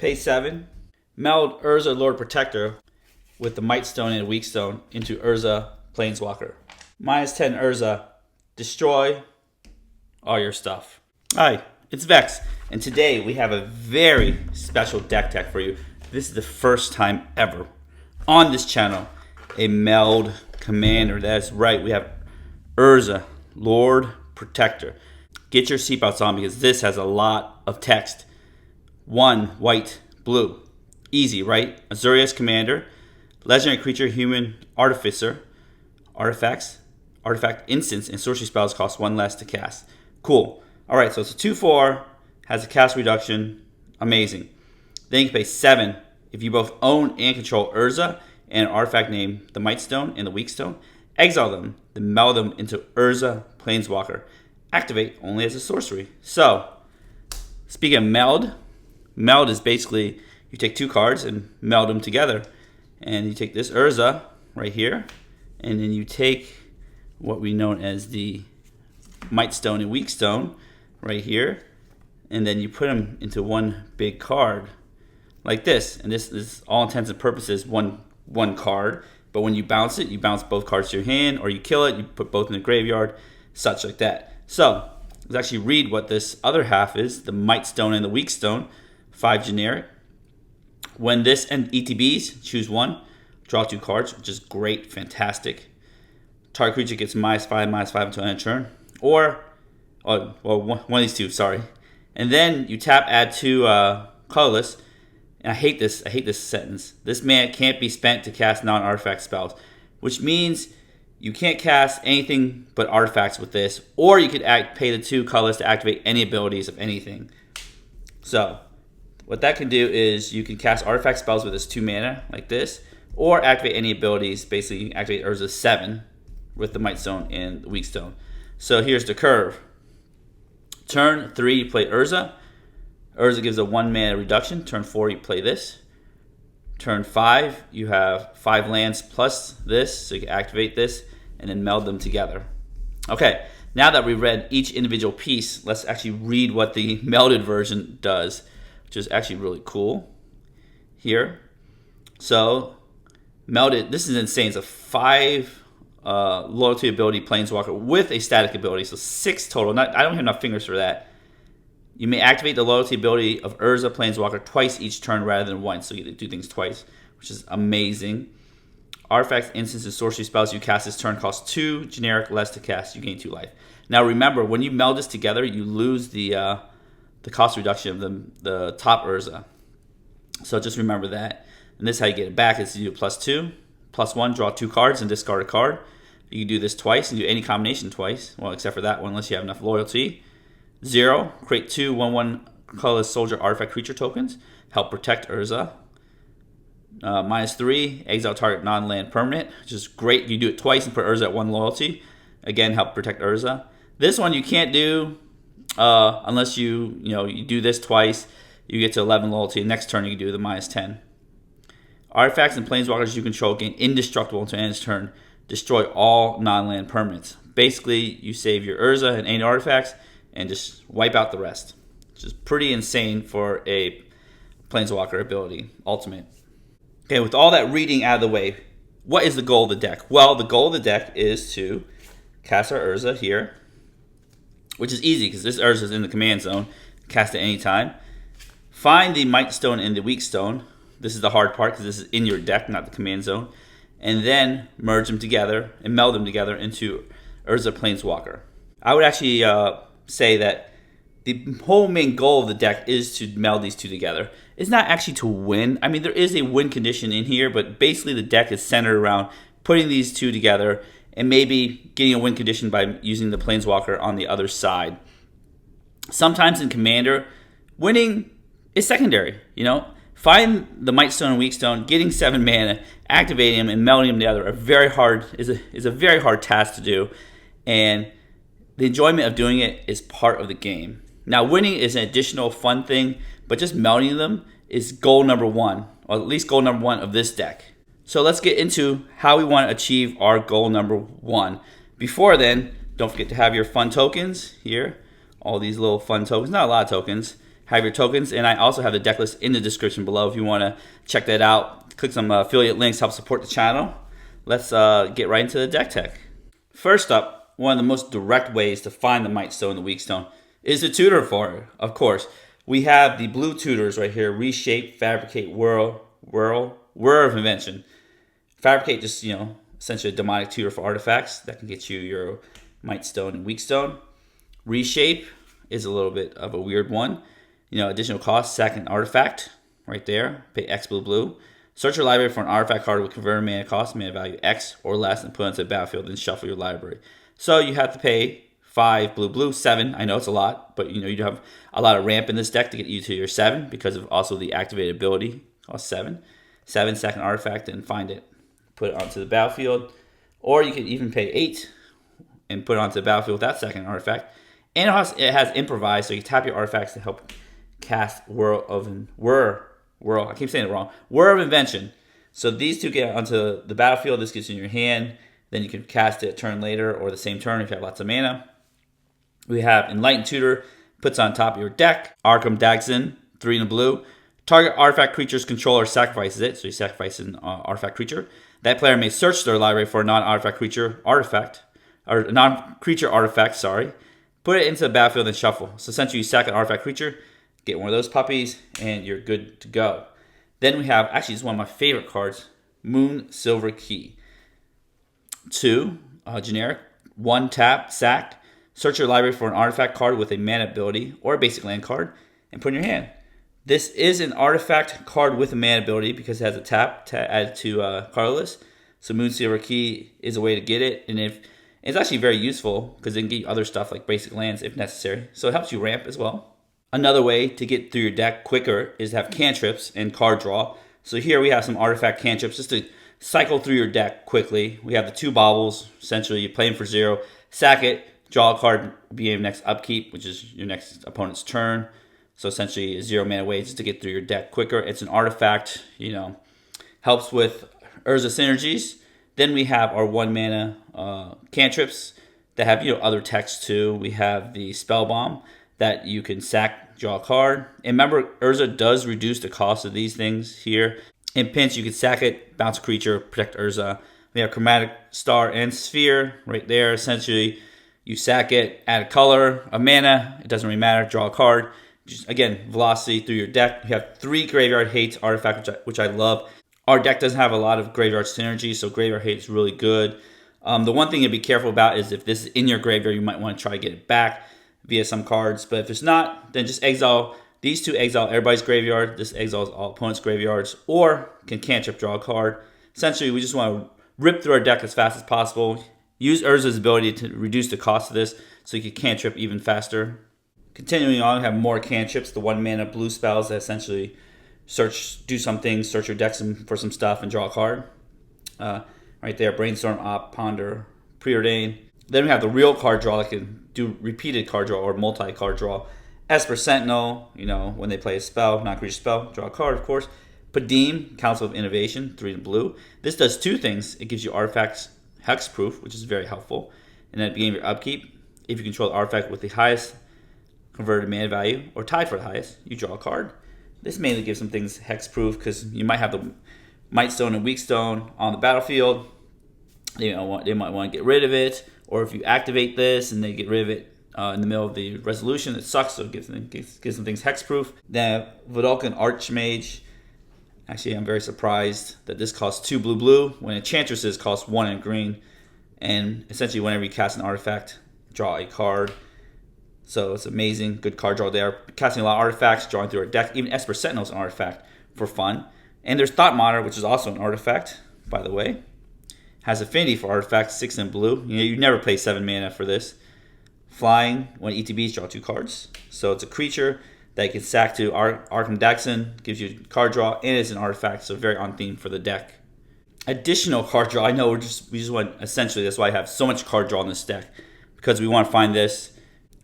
Pay 7. Meld Urza Lord Protector with the Mightstone and Weakstone into Urza Planeswalker. -10 Urza. Destroy all your stuff. Hi, it's Vex, and today we have a very special deck tech for you. This is the first time ever on this channel a Meld commander. That's right, we have Urza Lord Protector. Get your seatbelts on because this has a lot of text. 1 white, blue. Easy, right? Azorius commander, legendary creature, human artificer, artifacts, artifact instants, and sorcery spells cost 1 less to cast. Cool. Alright, so it's a 2/4, has a cast reduction. Amazing. Then you can pay 7 if you both own and control Urza and an artifact named the Mightstone and the Weakstone. Exile them, then meld them into Urza Planeswalker. Activate only as a sorcery. So, speaking of Meld is basically you take 2 cards and meld them together. And you take this Urza right here, and then you take what we know as the Mightstone and Weakstone right here, and then you put them into one big card like this. And this is all intents and purposes one card, but when you bounce it, you bounce both cards to your hand, or you kill it, you put both in the graveyard, such like that. So let's actually read what this other half is, the Mightstone and the Weakstone. 5 generic. When this and ETBs, choose 1, draw 2 cards, which is great, fantastic. Target creature gets -5/-5 until end of turn, or one of these two, sorry. And then you tap, add 2 colorless. And I hate this sentence. This mana can't be spent to cast non-artifact spells, which means you can't cast anything but artifacts with this, or you could pay the 2 colors to activate any abilities of anything. So what that can do is you can cast artifact spells with this 2 mana like this, or activate any abilities. Basically, you can activate Urza 7 with the Mightstone and the Weakstone. So here's the curve. Turn 3, you play Urza. Urza gives a 1 mana reduction. Turn 4, you play this. Turn 5, you have 5 lands plus this, so you can activate this and then meld them together. Okay, now that we've read each individual piece, let's actually read what the melded version does, which is actually really cool here. So, melded, this is insane. It's a 5 loyalty ability Planeswalker with a static ability, so 6 total. I don't have enough fingers for that. You may activate the loyalty ability of Urza Planeswalker twice each turn rather than once, so you do things twice, which is amazing. Artifacts, instants, and sorcery spells you cast this turn cost 2 generic less to cast. You gain 2 life. Now remember, when you meld this together, you lose the cost reduction of the top Urza. So just remember that. And this is how you get it back, is you do +2, +1, draw 2 cards and discard a card. You can do this twice and do any combination twice, well, except for that one, unless you have enough loyalty. 0, create 2 1/1 colorless soldier artifact creature tokens. Help protect Urza. -3, exile target non-land permanent, which is great. You do it twice and put Urza at 1 loyalty. Again, help protect Urza. This one you can't do unless you do this twice. You get to 11 loyalty. Next turn you can do the -10. Artifacts and planeswalkers you control gain indestructible until end of turn. Destroy all non-land permanents. Basically, you save your Urza and any artifacts and just wipe out the rest, which is pretty insane for a Planeswalker ability, ultimate. Okay, with all that reading out of the way, what is the goal of the deck? Well, the goal of the deck is to cast our Urza here, which is easy because this Urza is in the command zone, cast at any time. Find the Mightstone and the Weakstone. This is the hard part because this is in your deck, not the command zone. And then merge them together and meld them together into Urza Planeswalker. I would actually say that the whole main goal of the deck is to meld these two together. It's not actually to win. I mean, there is a win condition in here, but basically the deck is centered around putting these two together and maybe getting a win condition by using the Planeswalker on the other side. Sometimes in Commander, winning is secondary, Find the Mightstone and Weakstone, getting 7 mana, activating them, and melding them together is a very hard task to do, and the enjoyment of doing it is part of the game. Now, winning is an additional fun thing, but just melding them is goal number 1, or at least goal number 1 of this deck. So let's get into how we want to achieve our goal number 1. Before then, don't forget to have your fun tokens here. All these little fun tokens, not a lot of tokens. have your tokens. And I also have the deck list in the description below if you want to check that out. Click some affiliate links, help support the channel. Let's get right into the deck tech. First up, one of the most direct ways to find the Mightstone and the Weakstone is the tutor for it, of course. We have the blue tutors right here: Reshape, Fabricate, Whir of Invention. Fabricate, just, essentially a demonic tutor for artifacts that can get you your Mightstone and Weakstone. Reshape is a little bit of a weird one. Additional cost, sack an artifact right there. Pay X blue. Search your library for an artifact card with converted mana cost, mana value X or less, and put it into the battlefield, then shuffle your library. So you have to pay 5 blue, 7. I know it's a lot, but you have a lot of ramp in this deck to get you to your 7 because of also the activated ability cost 7. 7, sack an artifact and find it. Put it onto the battlefield. Or you can even pay 8 and put it onto the battlefield without sacking an artifact. And it has improvise, so you tap your artifacts to help cast Whir of Invention. So these two get onto the battlefield. This gets in your hand. Then you can cast it a turn later or the same turn if you have lots of mana. We have Enlightened Tutor, puts on top of your deck. Arkham Dagson, 3 in the blue. Target artifact creature's controller sacrifices it, so you sacrifice an artifact creature. That player may search their library for a non-artifact creature artifact, or a non-creature artifact, Put it into the battlefield and shuffle. So essentially you sack an artifact creature, get one of those puppies, and you're good to go. Then we have, actually it's one of my favorite cards, Moon Silver Key. 2, generic, 1 tap, sack. Search your library for an artifact card with a mana ability or a basic land card and put in your hand. This is an artifact card with a mana ability because it has a tap to add to card list. So Moon Silver Key is a way to get it, and it's actually very useful because it can get you other stuff like basic lands if necessary. So it helps you ramp as well. Another way to get through your deck quicker is to have cantrips and card draw. So here we have some artifact cantrips just to cycle through your deck quickly. We have the 2 baubles. Essentially, you play them for 0, sack it, draw a card, beginning of next upkeep, which is your next opponent's turn. So essentially, a 0 mana way just to get through your deck quicker. It's an artifact, helps with Urza synergies. Then we have our 1 mana cantrips that have other text too. We have the Spell Bomb that you can sack, draw a card. And remember, Urza does reduce the cost of these things here. In pinch, you can sack it, bounce a creature, protect Urza. We have Chromatic Star and Sphere right there. Essentially, you sack it, add a color, a mana, it doesn't really matter, draw a card. Just, again, velocity through your deck. You have 3 Graveyard Hates artifact, which I love. Our deck doesn't have a lot of Graveyard synergy, so Graveyard Hate is really good. The one thing to be careful about is if this is in your graveyard, you might want to try to get it back via some cards. But if it's not, then just exile. These 2 exile everybody's graveyard. This exiles all opponents' graveyards. Or can cantrip, draw a card. Essentially, we just want to rip through our deck as fast as possible. Use Urza's ability to reduce the cost of this so you can cantrip even faster. Continuing on, we have more cantrips, the 1 mana blue spells that essentially do something, search your deck for some stuff, and draw a card. Right there, Brainstorm, Op, Ponder, Preordain. Then we have the real card draw that can do repeated card draw or multi-card draw. Esper Sentinel, when they play a spell, non-creature spell, draw a card, of course. Padim, Council of Innovation, 3 in blue. This does 2 things. It gives you artifacts hexproof, which is very helpful. And at the beginning of your upkeep, if you control the artifact with the highest converted mana value or tied for the highest, you draw a card. This mainly gives some things hexproof because you might have the Mightstone and Weakstone on the battlefield. They might want to get rid of it, or if you activate this and they get rid of it in the middle of the resolution, it sucks, so it gives some things hexproof. Then Vidalcan Archmage. Actually, I'm very surprised that this costs 2 blue when Enchantresses cost 1 in green. And essentially, whenever you cast an artifact, draw a card. So it's amazing. Good card draw there. Casting a lot of artifacts, drawing through our deck. Even Esper Sentinel is an artifact for fun. And there's Thought Monitor, which is also an artifact, by the way. Has affinity for artifacts, 6 in blue. You never play 7 mana for this. Flying, when ETBs, draw 2 cards. So it's a creature that you can sack to Arkham Dagson, gives you card draw, and it's an artifact, so very on theme for the deck. Additional card draw, I know we just want, essentially, that's why I have so much card draw in this deck, because we want to find this.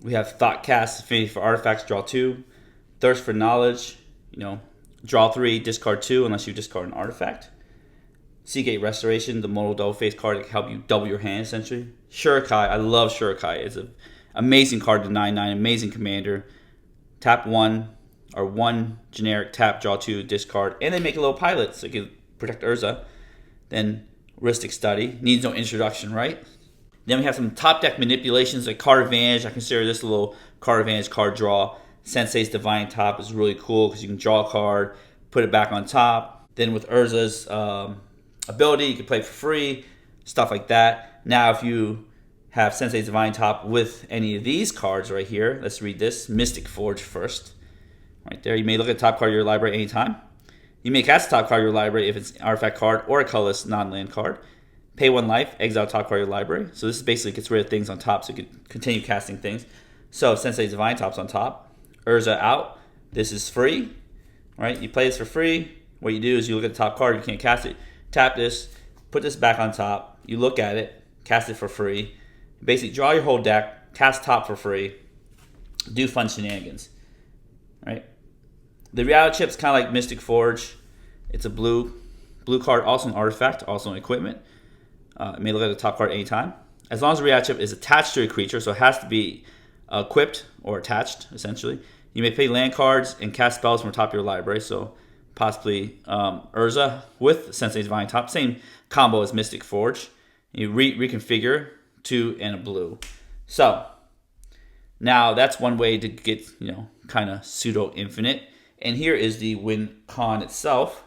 We have Thoughtcast, affinity for artifacts, draw 2. Thirst for knowledge, draw 3, discard 2, unless you discard an artifact. Seagate Restoration, the modal double face card that can help you double your hand, essentially. Shurikai, I love Shurikai. It's an amazing card to 9/9, amazing commander. Tap 1, or 1 generic tap, draw 2, discard, and then make a little pilot so you can protect Urza. Then Ristic Study, needs no introduction, right? Then we have some top deck manipulations like card advantage. I consider this a little card advantage card draw. Sensei's Divine Top is really cool because you can draw a card, put it back on top. Then with Urza's ability, you can play it for free, stuff like that. Now if you have Sensei's Divine Top with any of these cards right here, let's read this. Mystic Forge first. Right there, you may look at the top card of your library anytime. You may cast the top card of your library if it's an artifact card or a colorless non-land card. Pay 1 life, exile top card of your library. So this basically gets rid of things on top so you can continue casting things. So Sensei's Divine Top's on top. Urza out. This is free. Right? You play this for free. What you do is you look at the top card, you can't cast it. Tap this, put this back on top. You look at it, cast it for free. Basically draw your whole deck, cast top for free. Do fun shenanigans. Right? The reality chip's kind of like Mystic Forge. It's a blue card, also an artifact, also an equipment. It may look at the top card anytime. As long as the reality chip is attached to a creature, so it has to be equipped or attached, essentially. You may play land cards and cast spells from the top of your library, so possibly Urza with Sensei's Divine Top. Same combo as Mystic Forge. You reconfigure 2 and a blue. So now that's one way to get, kind of pseudo infinite. And here is the win con itself.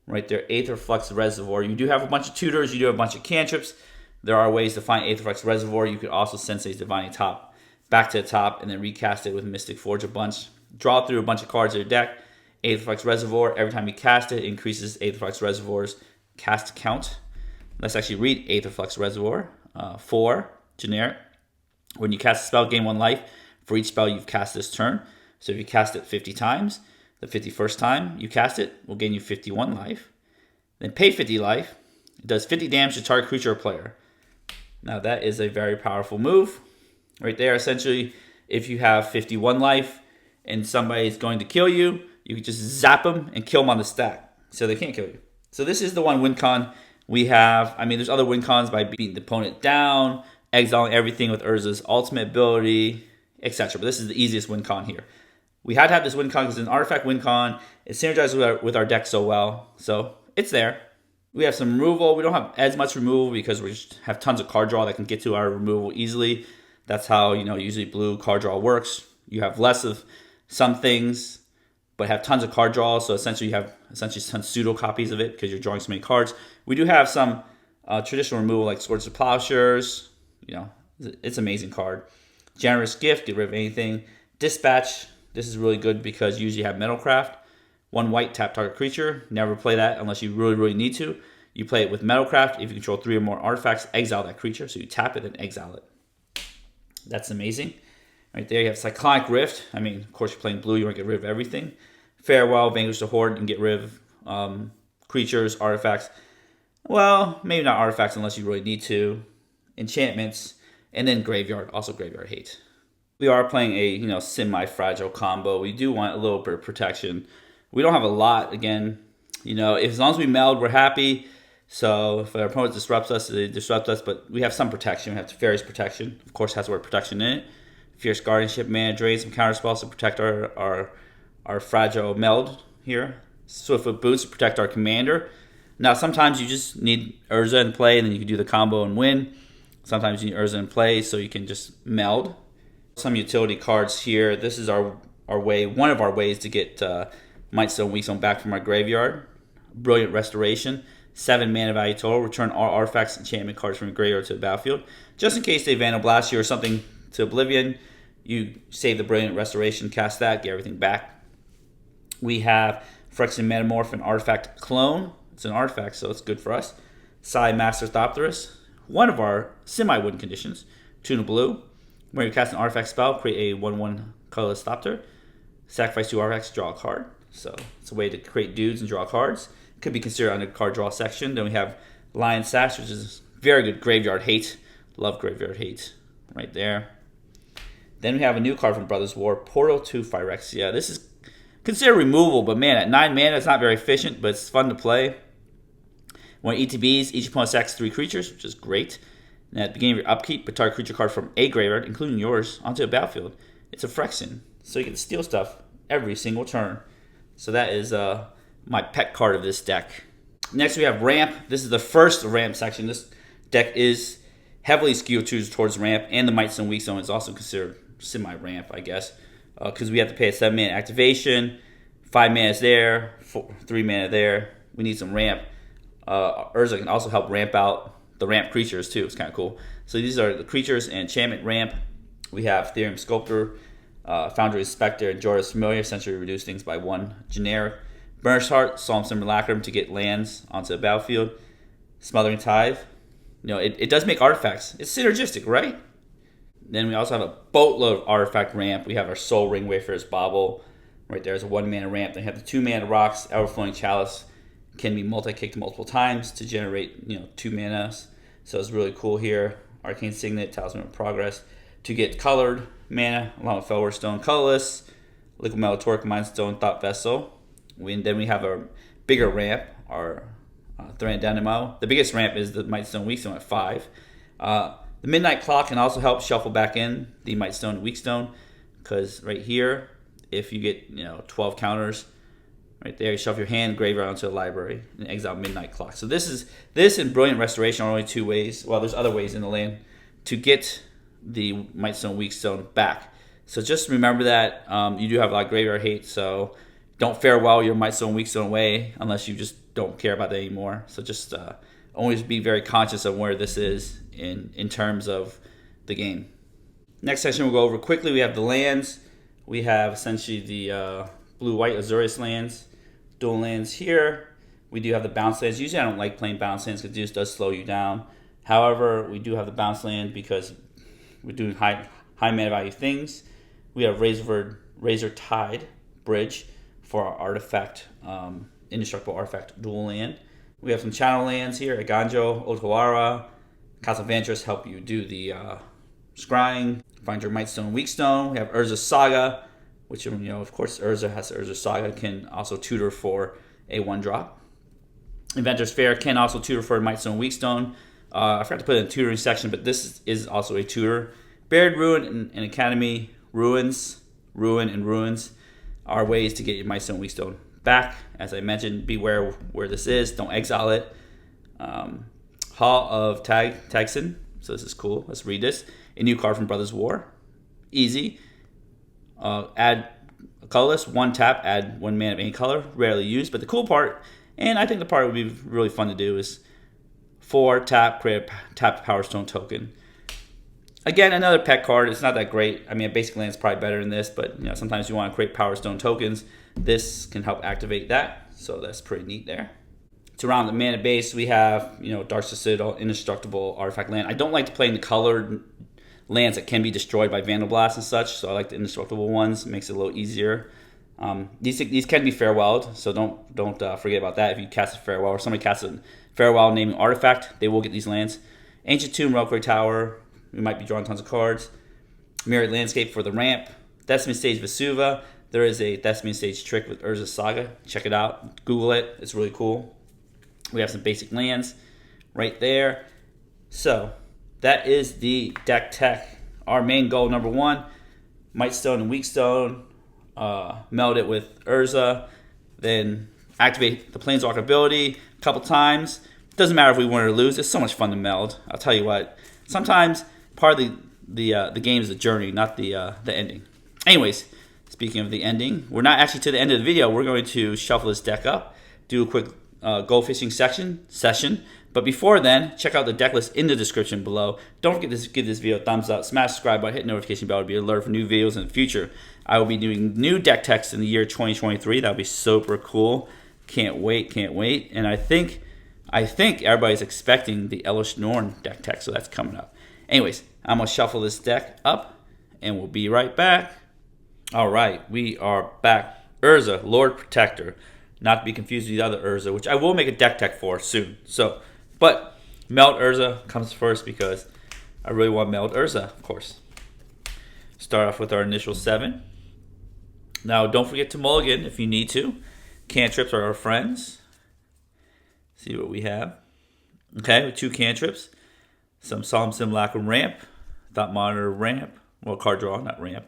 Right there, Aetherflux Reservoir. You do have a bunch of tutors, you do have a bunch of cantrips. There are ways to find Aetherflux Reservoir. You could also Sensei's Divine Top back to the top and then recast it with Mystic Forge a bunch. Draw through a bunch of cards in your deck. Aetherflux Reservoir, every time you cast it, increases Aetherflux Reservoir's cast count. Let's actually read Aetherflux Reservoir. 4, generic. When you cast a spell, gain 1 life for each spell you've cast this turn. So if you cast it 50 times, the 51st time you cast it will gain you 51 life. Then pay 50 life. It does 50 damage to target creature or player. Now that is a very powerful move. Right there, essentially, if you have 51 life and somebody is going to kill you, you can just zap them and kill them on the stack. So they can't kill you. So this is the one win con we have. I mean, there's other win cons by beating the opponent down, exiling everything with Urza's ultimate ability, etc. But this is the easiest win con here. We had to have this win con because it's an artifact win con. It synergizes with our deck so well. So it's there. We have some removal. We don't have as much removal because we just have tons of card draw that can get to our removal easily. That's how, usually blue card draw works. You have less of some things, but have tons of card draw. So essentially you have some pseudo copies of it because you're drawing so many cards. We do have some traditional removal like Swords of Plowshares. It's an amazing card. Generous Gift, get rid of anything. Dispatch. This is really good because you usually have Metalcraft. 1 white, tap target creature. Never play that unless you really, really need to. You play it with Metalcraft. If you control 3 or more artifacts, exile that creature. So you tap it and exile it. That's amazing. Right there, you have Cyclonic Rift. I mean, of course, you're playing blue. You want to get rid of everything. Farewell, Vanquish the Horde, and get rid of creatures, artifacts. Well, maybe not artifacts unless you really need to. Enchantments. And then Graveyard. Also Graveyard Hate. We are playing a semi-fragile combo. We do want a little bit of protection. We don't have a lot. Again, as long as we meld, we're happy. So if our opponent disrupts us, they disrupt us. But we have some protection. We have Teferi's Protection. Of course, has the word protection in it. Fierce Guardianship, mana drain, some counter spells to protect our fragile Meld here. Swiftfoot Boots to protect our commander. Now sometimes you just need Urza in play, and then you can do the combo and win. Sometimes you need Urza in play, so you can just Meld. Some utility cards here. This is our way, one of our ways to get Mightstone and Weakstone back from our graveyard. Brilliant Restoration. 7 mana value total. Return all artifacts and enchantment cards from your graveyard to the battlefield. Just in case they Vandal Blast you or something to oblivion, you save the Brilliant Restoration, cast that, get everything back. We have Phyrexian Metamorph, an artifact clone. It's an artifact, so it's good for us. Psi Master Thopterus, one of our semi-win conditions. 2 in a blue. When you cast an artifact spell, create a 1/1 colorless Thopter. Sacrifice 2 artifacts, draw a card. So it's a way to create dudes and draw cards. Could be considered under card draw section. Then we have Lion Sash, which is very good Graveyard Hate. Love Graveyard Hate right there. Then we have a new card from Brothers War, Portal to Phyrexia. This is considered removal, but man, at 9 mana, it's not very efficient, but it's fun to play. When ETBs, each opponent sacks 3 creatures, which is great. And at the beginning of your upkeep, put target creature card from a graveyard, including yours, onto a battlefield. It's a Phyrexian, so you can steal stuff every single turn. So that is my pet card of this deck. Next we have Ramp. This is the first Ramp section. This deck is heavily skewed towards Ramp, and the Mightstone and Weakstone is also considered semi-Ramp, I guess, because we have to pay a 7-mana activation, 5 mana is there, 3 mana there. We need some Ramp. Urza can also help ramp out the Ramp creatures too. It's kind of cool. So these are the creatures and enchantment Ramp. We have Therium Sculptor, Foundry Spectre, and Jorah's Familiar, essentially reduce things by 1 generic. Burnished Heart, Solemn Simulacrum to get lands onto the battlefield. Smothering Tithe. It does make artifacts. It's synergistic, right? Then we also have a boatload of artifact Ramp. We have our Soul Ring Wayfarer's Bauble. Right there is a 1-mana Ramp. Then we have the 2-mana Rocks, Everflowing Chalice. Can be multi-kicked multiple times to generate 2 manas. So it's really cool here. Arcane Signet, Talisman of Progress. To get colored mana, along with POWERSTONE, Colorless, Liquid Metal Torque, Mindstone, Thought Vessel. Then we have our bigger Ramp, our Thran Dynamo. The biggest Ramp is the Mightstone and Weakstone at 5. The Midnight Clock can also help shuffle back in the Mightstone and Weakstone, because right here, if you get 12 counters, right there, you shuffle your hand, graveyard onto the library, and exile Midnight Clock. So this and Brilliant Restoration are only 2 ways. Well, there's other ways in the land to get the Mightstone and Weakstone back. So just remember that you do have a lot of graveyard hate, so don't farewell your Mightstone and Weakstone away unless you just don't care about that anymore. So just always be very conscious of where this is in terms of the game. Next section we'll go over quickly. We have the lands. We have essentially the blue-white Azorius lands, dual lands here. We do have the bounce lands. Usually I don't like playing bounce lands because it just does slow you down. However, we do have the bounce land because we're doing high mana value things. We have Razor Tide Bridge for our artifact, indestructible artifact dual land. We have some channel lands here, Aganjo, Otawara, Castle Vantress help you do the scrying. Find your Mightstone and Weakstone. We have Urza Saga, which, of course, Urza has Urza Saga, can also tutor for a 1-drop. Inventor's Fair can also tutor for a Mightstone and Weakstone. I forgot to put it in the tutoring section, but this is also a tutor. Buried Ruin and Academy Ruin and Ruins are ways to get your Mightstone and Weakstone back. As I mentioned, beware where this is. Don't exile it. Hall of Tagsin. So this is cool. Let's read this. A new card from Brothers War. Easy. Add a colorless. 1 tap. Add 1 mana of any color. Rarely used. But the cool part, and I think the part would be really fun to do, is 4 tap, create a tapped POWERSTONE token. Again, another pet card. It's not that great. I mean, a basic land is probably better than this, but sometimes you want to create POWERSTONE tokens. This can help activate that, so that's pretty neat there. To round the mana base, we have Darksteel Citadel, indestructible artifact land. I don't like to play in the colored lands that can be destroyed by Vandal Blast and such, so I like the indestructible ones. It makes it a little easier. These can be farewelled, so don't forget about that. If you cast a farewell or somebody casts a farewell naming artifact, they will get these lands. Ancient Tomb, Reliquary Tower. We might be drawing tons of cards. Mirrored Landscape for the Ramp. Thespian Stage Vesuva. There is a Thespian Stage trick with Urza Saga. Check it out. Google it. It's really cool. We have some basic lands right there. So that is the deck tech. Our main goal, number 1, Mightstone and Weakstone. Meld it with Urza. Then activate the Planeswalker ability a couple times. Doesn't matter if we win or lose. It's so much fun to meld. I'll tell you what. Sometimes part of the game is the journey, not the ending. Anyways, speaking of the ending, we're not actually to the end of the video. We're going to shuffle this deck up, do a quick goal fishing session. But before then, check out the deck list in the description below. Don't forget to give this video a thumbs up, smash the subscribe button, hit the notification bell to be alerted for new videos in the future. I will be doing new deck techs in the year 2023. That'll be super cool. Can't wait. And I think everybody's expecting the Elish Norn deck tech, so that's coming up. Anyways, I'm going to shuffle this deck up, and we'll be right back. All right, we are back. Urza, Lord Protector. Not to be confused with the other Urza, which I will make a deck tech for soon. But Meld Urza comes first because I really want Meld Urza, of course. Start off with our initial 7. Now, don't forget to mulligan if you need to. Cantrips are our friends. See what we have. Okay, with 2 cantrips. Some Solemn Simulacrum Ramp. Thought Monitor Ramp. Well, card draw, not ramp.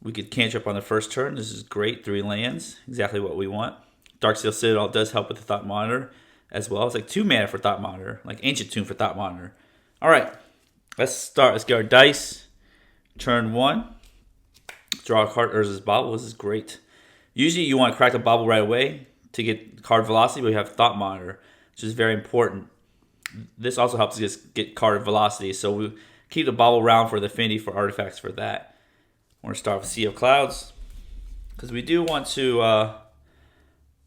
We could cantrip on the first turn. This is great. 3 lands. Exactly what we want. Darksteel Citadel does help with the Thought Monitor as well. It's like 2 mana for Thought Monitor. Like Ancient Tomb for Thought Monitor. Alright. Let's start. Let's get our dice. Turn 1. Draw a card. Urza's Bauble. This is great. Usually you want to crack the Bauble right away to get card velocity, but we have Thought Monitor, which is very important. This also helps us get card velocity, so we keep the Bauble round for the affinity for artifacts for that. We're going to start with Sea of Clouds, because we do want to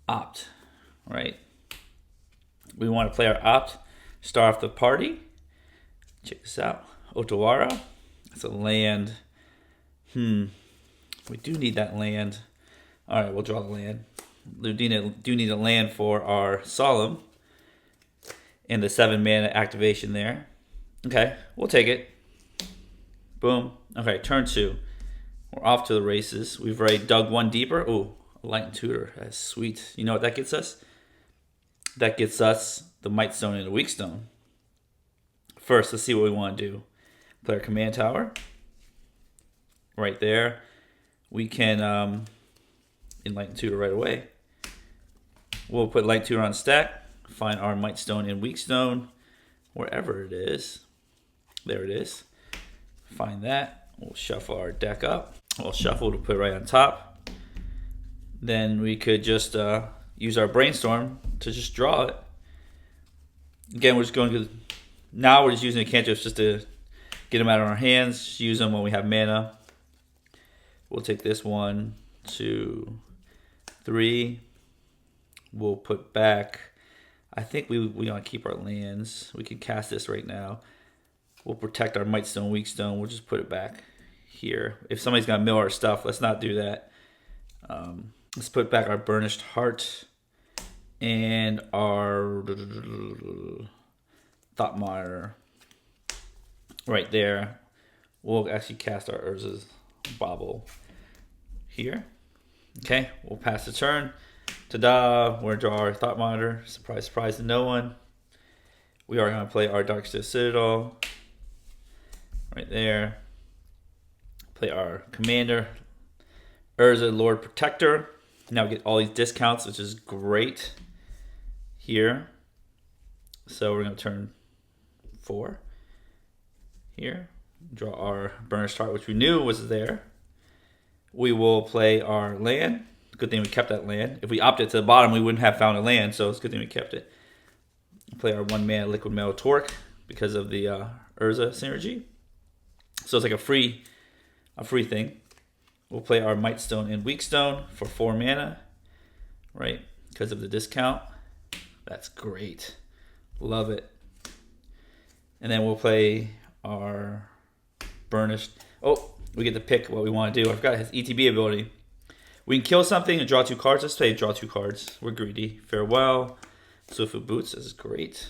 opt, right? We want to play our opt, start off the party. Check this out. Otawara. It's a land. We do need that land. All right, we'll draw the land. We do need a land for our Solemn. And the 7 mana activation there. Okay, we'll take it. Boom. Okay, turn 2. We're off to the races. We've already dug 1 deeper. Ooh, a Light Tutor. That's sweet. You know what that gets us? That gets us the Mightstone and the Weakstone. First, let's see what we want to do. Play our command tower. Right there. We can Enlighten Tutor right away. We'll put Light Tutor on stack. Find our Mightstone and Weakstone. Wherever it is. There it is. Find that. We'll shuffle our deck up. We'll shuffle to put it right on top. Then we could just use our Brainstorm to just draw it. Again, we're just going to... Now we're just using the cantrips just to get them out of our hands. Just use them when we have mana. We'll take this 1, 2, 3. We'll put back... I think we want to keep our lands. We can cast this right now. We'll protect our Mightstone, Weakstone. We'll just put it back here. If somebody's going to mill our stuff, let's not do that. Let's put back our Burnished Heart and our Thought Monitor right there. We'll actually cast our Urza's Bauble here. Okay, we'll pass the turn. Ta-da! We're going to draw our Thought Monitor. Surprise, surprise to no one. We are going to play our Darksteel Citadel. Right there. Play our Commander. Urza, Lord Protector. Now we get all these discounts, which is great. Here. So we're going to turn 4. Here. Draw our Burnished Heart, which we knew was there. We will play our land. Good thing we kept that land. If we opted to the bottom, we wouldn't have found a land, so it's a good thing we kept it. Play our 1 mana Liquid Metal Torque because of the Urza synergy. So it's like a free thing. We'll play our Mightstone and Weakstone for 4 mana, right? Because of the discount. That's great. Love it. And then we'll play our Burnished. Oh, we get to pick what we want to do. I forgot his ETB ability. We can kill something and draw 2 cards. Let's play draw 2 cards. We're greedy. Farewell. Swiftfoot Boots. This is great.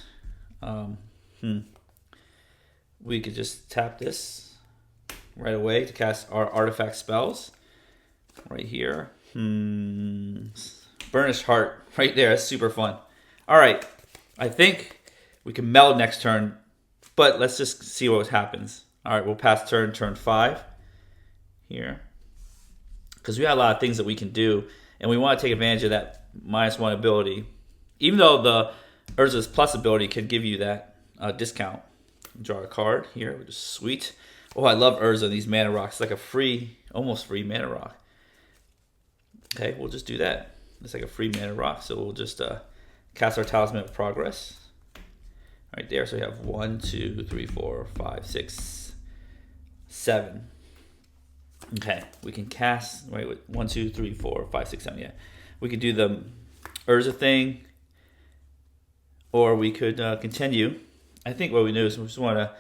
We could just tap this right away to cast our artifact spells. Right here. Burnished Heart. Right there. That's super fun. Alright. I think we can meld next turn. But let's just see what happens. Alright, we'll pass turn 5. Here. Because we have a lot of things that we can do, and we want to take advantage of that -1 ability. Even though the Urza's Plus ability can give you that discount. Draw a card here, which is sweet. Oh, I love Urza, these mana rocks. It's like a free, almost free mana rock. Okay, we'll just do that. It's like a free mana rock, so we'll just cast our Talisman of Progress. Right there, so we have 1, 2, 3, 4, 5, 6, 7. Okay, we can cast, wait, 1, 2, 3, 4, 5, 6, 7, yeah. We could do the Urza thing, or we could continue. I think what we do is we just want to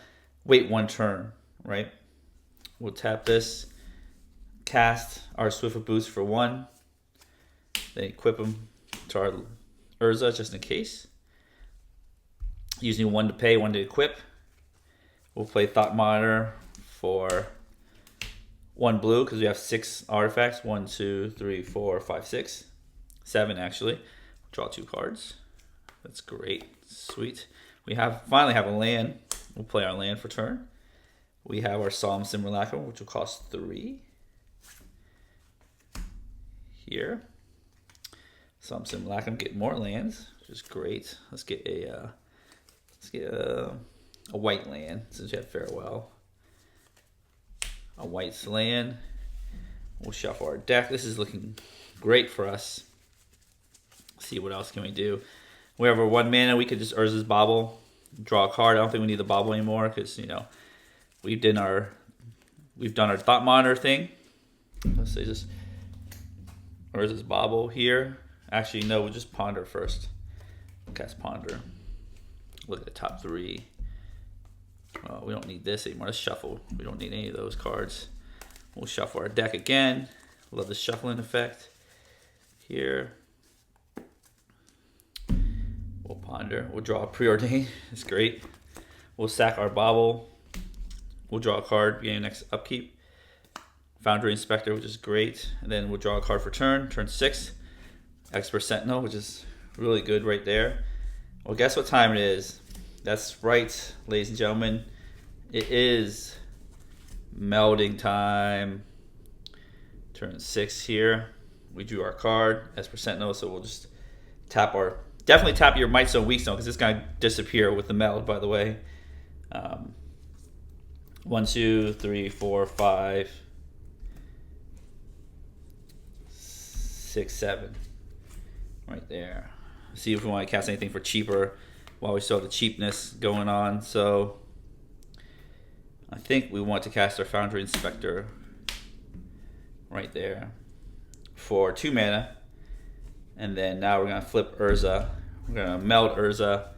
wait 1 turn, right? We'll tap this, cast our Swiftfoot Boots for 1, then equip them to our Urza just in case. Using 1 to pay, 1 to equip. We'll play Thought Monitor for 1 blue because we have 6 artifacts. 1, 2, 3, 4, 5, 6, 7 actually. Draw 2 cards. That's great. Sweet. We finally have a land. We'll play our land for turn. We have our Solemn Simulacrum, which will cost 3. here. Some Simulacrum, get more lands, which is great. Let's get a white land since we have Farewell. A white land. We'll shuffle our deck. This is looking great for us. See what else can we do. We have our 1 mana. We could just Urza's Bauble, draw a card. I don't think we need the Bauble anymore because we've done our Thought Monitor thing. Let's say just Urza's Bauble here. Actually, no, we'll just Ponder first. Cast Ponder. Look at the top 3. We don't need this anymore. Let's shuffle. We don't need any of those cards. We'll shuffle our deck again. Love the shuffling effect here. We'll Ponder. We'll draw a Preordain. It's great. We'll sack our Bauble. We'll draw a card beginning next upkeep. Foundry Inspector, which is great. And then we'll draw a card for turn 6. Expert Sentinel, which is really good right there. Well, guess what time it is? That's right, ladies and gentlemen. It is melding time. Turn 6 here. We drew our card, Esper Sentinel, so we'll just definitely tap your Mightstone, Weakstone, because it's going to disappear with the meld, by the way. 1, 2, 3, 4, 5, 6, 7. Right there. See if we want to cast anything for cheaper while we still have the cheapness going on. So I think we want to cast our Foundry Inspector right there for 2 mana. And then now we're going to flip Urza. We're going to meld Urza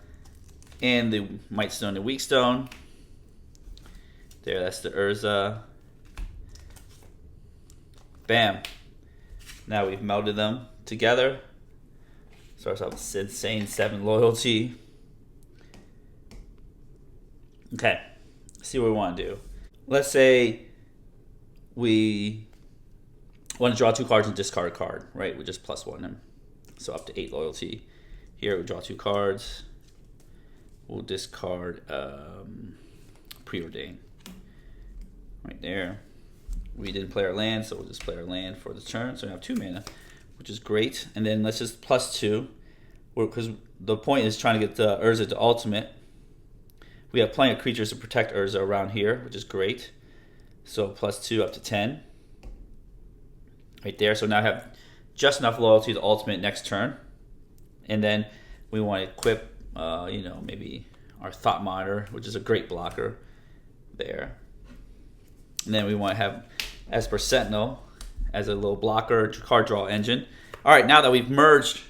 and the Mightstone and Weakstone. There, that's the Urza. Bam. Now we've melded them together. Starts off with insane 7 loyalty. Okay, let's see what we want to do. Let's say we want to draw 2 cards and discard a card, right? We just +1 them. So up to 8 loyalty. Here we draw 2 cards. We'll discard Preordain. Right there. We didn't play our land, so we'll just play our land for the turn. So we have 2 mana, which is great. And then let's just +2, because the point is trying to get the Urza to ultimate. We have plenty of creatures to protect Urza around here, which is great. So +2 up to 10. Right there. So now I have just enough loyalty to ultimate next turn. And then we want to equip, maybe our Thought Monitor, which is a great blocker there. And then we want to have Esper Sentinel as a little blocker card draw engine. All right, now that we've merged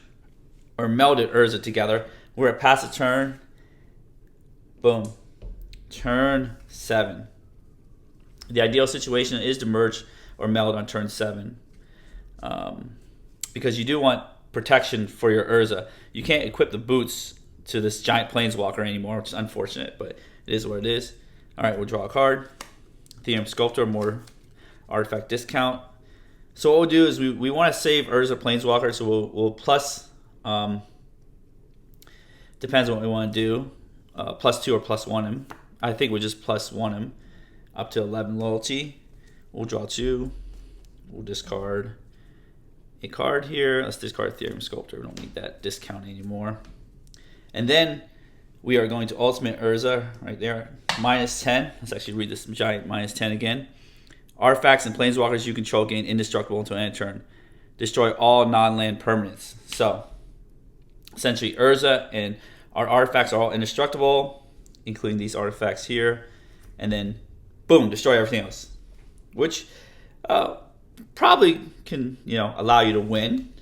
or melded Urza together, we're at pass a turn. Boom. Turn 7. The ideal situation is to merge or meld on turn 7. Because you do want protection for your Urza. You can't equip the boots to this giant Planeswalker anymore, which is unfortunate, but it is what it is. All right, we'll draw a card. Ethereum Sculptor, more artifact discount. So what we'll do is we want to save Urza Planeswalker, so we'll plus, depends on what we want to do, +2 or +1 him. I think we'll just +1 him up to 11 loyalty. We'll draw 2. We'll discard a card here. Let's discard Ethereum Sculptor. We don't need that discount anymore. And then we are going to ultimate Urza right there. -10. Let's actually read this giant -10 again. Artifacts and Planeswalkers you control gain indestructible until end of turn. Destroy all non-land permanents. So essentially Urza and our artifacts are all indestructible, including these artifacts here. And then boom, destroy everything else. Which probably can allow you to win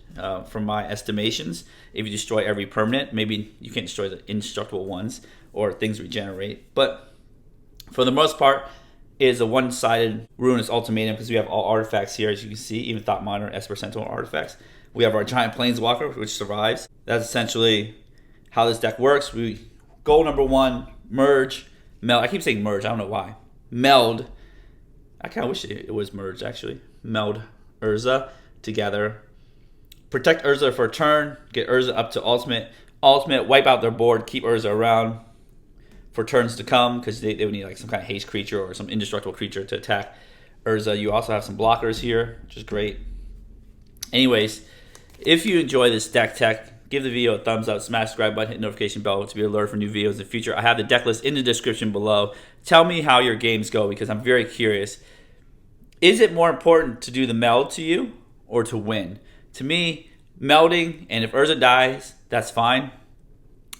from my estimations. If you destroy every permanent, maybe you can't destroy the indestructible ones or things regenerate. But for the most part, it is a one-sided Ruinous Ultimatum because we have all artifacts here, as you can see, even Thought Monitor, Esper Sentinel artifacts. We have our giant Planeswalker, which survives. That's essentially how this deck works. Goal number 1, merge, meld. I keep saying merge, I don't know why. Meld. I kind of wish it was merged, actually. Meld Urza together. Protect Urza for a turn. Get Urza up to ultimate. Ultimate, wipe out their board. Keep Urza around for turns to come because they would need like some kind of haste creature or some indestructible creature to attack Urza. You also have some blockers here, which is great. Anyways, if you enjoy this deck tech, give the video a thumbs up, smash the subscribe button, hit notification bell to be alerted for new videos in the future. I have the deck list in the description below. Tell me how your games go because I'm very curious. Is it more important to do the meld to you or to win? To me, melding, and if Urza dies, that's fine.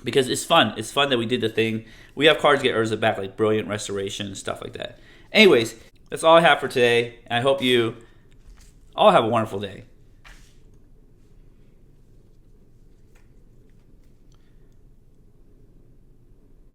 Because it's fun. It's fun that we did the thing. We have cards to get Urza back, like Brilliant Restoration and stuff like that. Anyways, that's all I have for today. I hope you all have a wonderful day.